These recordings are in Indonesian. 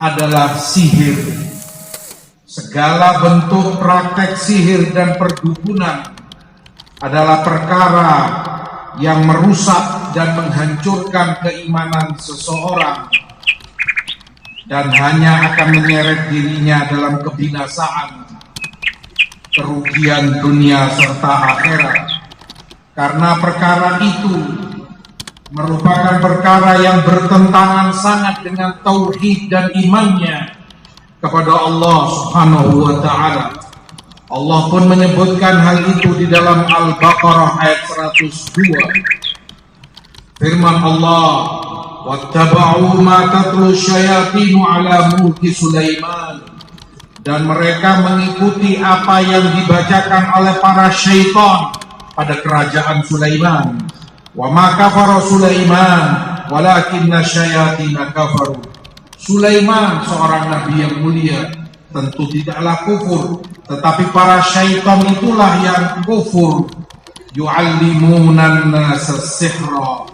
adalah sihir. Segala bentuk praktek sihir dan perdukunan adalah perkara yang merusak dan menghancurkan keimanan seseorang dan hanya akan menyeret dirinya dalam kebinasaan, kerugian dunia serta akhirat. Karena perkara itu merupakan perkara yang bertentangan sangat dengan tauhid dan imannya kepada Allah Subhanahu wa ta'ala. Allah pun menyebutkan hal itu di dalam Al-Baqarah ayat 102. Firman Allah, "Wattaba'u ma tatlu syayatinu ala mulki Sulaiman." Dan mereka mengikuti apa yang dibacakan oleh para syaitan pada kerajaan Sulaiman. "Wa ma kafara Sulaiman walakinna syayatina kafaru." Sulaiman seorang nabi yang mulia tentu tidaklah kufur, tetapi para syaitan itulah yang kufur. Yu'allimunan nasa sihra.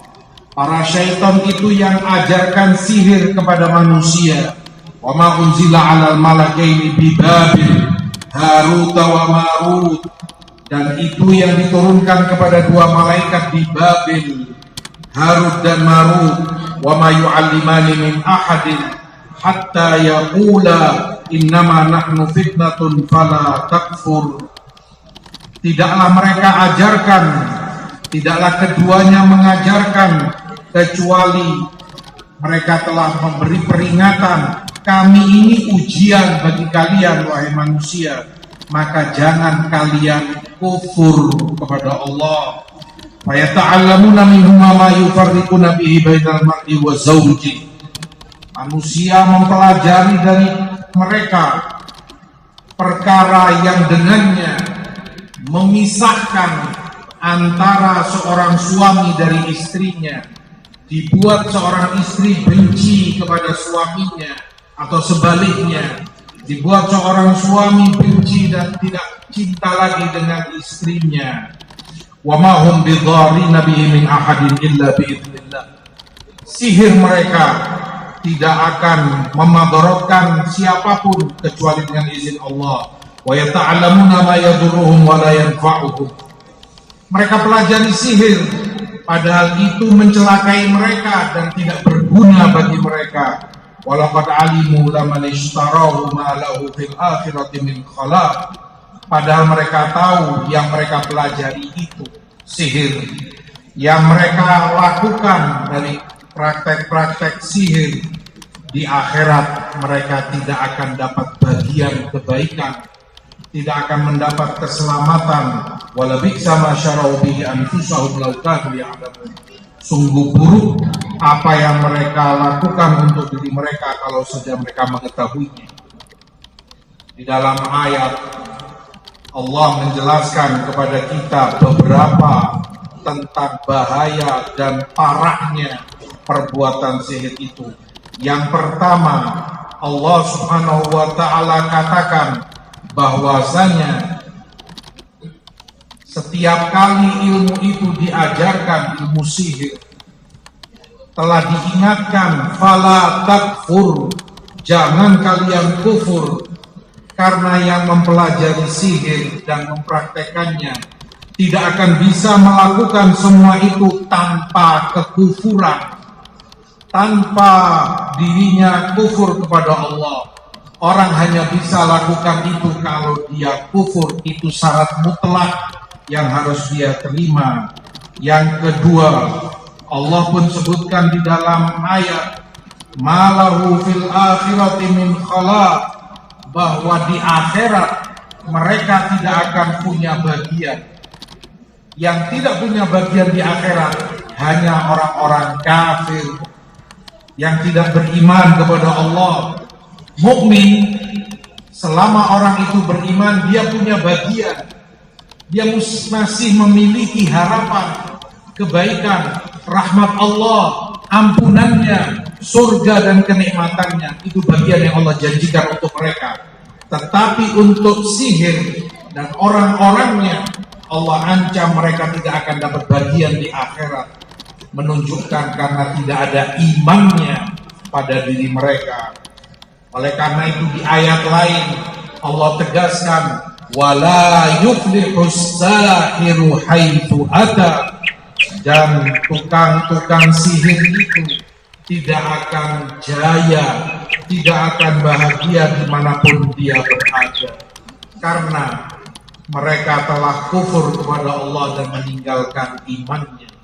Para syaitan itu yang ajarkan sihir kepada manusia. Wa ma unzila 'alal malakaini bi Babil, Harut wa Marut. Dan itu yang diturunkan kepada dua malaikat di Babil, Harut dan Marut. Wa ma yu'allimani min ahadin hatta yaqula innama nahnu fitnatun fala takfur. Tidaklah mereka ajarkan, tidaklah keduanya mengajarkan, kecuali mereka telah memberi peringatan, kami ini ujian bagi kalian wahai manusia, maka jangan kalian kufur kepada Allah. Fa yata'allamuna minhuma ma yufarriquna bihi bainal mar'i wa zawji. Manusia mempelajari dari mereka perkara yang dengannya memisahkan antara seorang suami dari istrinya, dibuat seorang istri benci kepada suaminya, atau sebaliknya dibuat seorang suami benci dan tidak cinta lagi dengan istrinya. Wa ma hum bidharrina bihi min ahadin illa biidznillah. Sihir mereka tidak akan memadaratkan siapapun kecuali dengan izin Allah. Wa yata'allamuna ma yadurruhum wa la yanfa'uhum. Mereka pelajari sihir padahal itu mencelakai mereka dan tidak berguna bagi mereka. Walaqad alimu laman ishtarahu ma lahu fil akhirati min khalaq. Padahal mereka tahu yang mereka pelajari itu sihir. Yang mereka lakukan dari praktek-praktek sihir, di akhirat mereka tidak akan dapat bagian kebaikan, tidak akan mendapat keselamatan. Wala bi'sa ma syara'u bihi anfusahum law kanu ya'lamun. Sungguh buruk apa yang mereka lakukan untuk diri mereka kalau saja mereka mengetahuinya. Di dalam ayat Allah menjelaskan kepada kita beberapa tentang bahaya dan parahnya perbuatan sihir itu. Yang pertama, Allah Subhanahu wa ta'ala katakan bahwasanya setiap kali ilmu itu diajarkan, ilmu sihir, telah diingatkan, fala takfur, jangan kalian kufur, karena yang mempelajari sihir dan mempraktekannya tidak akan bisa melakukan semua itu tanpa kekufuran, tanpa dirinya kufur kepada Allah. Orang hanya bisa lakukan itu kalau dia kufur, itu syarat mutlak yang harus dia terima. Yang kedua, Allah pun sebutkan di dalam ayat malahu fil akhirati min khalaq, bahwa di akhirat mereka tidak akan punya bagian. Yang tidak punya bagian di akhirat hanya orang-orang kafir yang tidak beriman kepada Allah. Mukmin, selama orang itu beriman, dia punya bagian. Dia masih memiliki harapan, kebaikan, rahmat Allah, ampunannya, surga dan kenikmatannya. Itu bagian yang Allah janjikan untuk mereka. Tetapi untuk sihir dan orang-orangnya, Allah ancam mereka tidak akan dapat bagian di akhirat. Menunjukkan karena tidak ada imannya pada diri mereka. Oleh karena itu di ayat lain Allah tegaskan, wala yuflihus sahiru haitsu ata, dan tukang-tukang sihir itu tidak akan jaya, tidak akan bahagia dimanapun dia berada, karena mereka telah kufur kepada Allah dan meninggalkan imannya.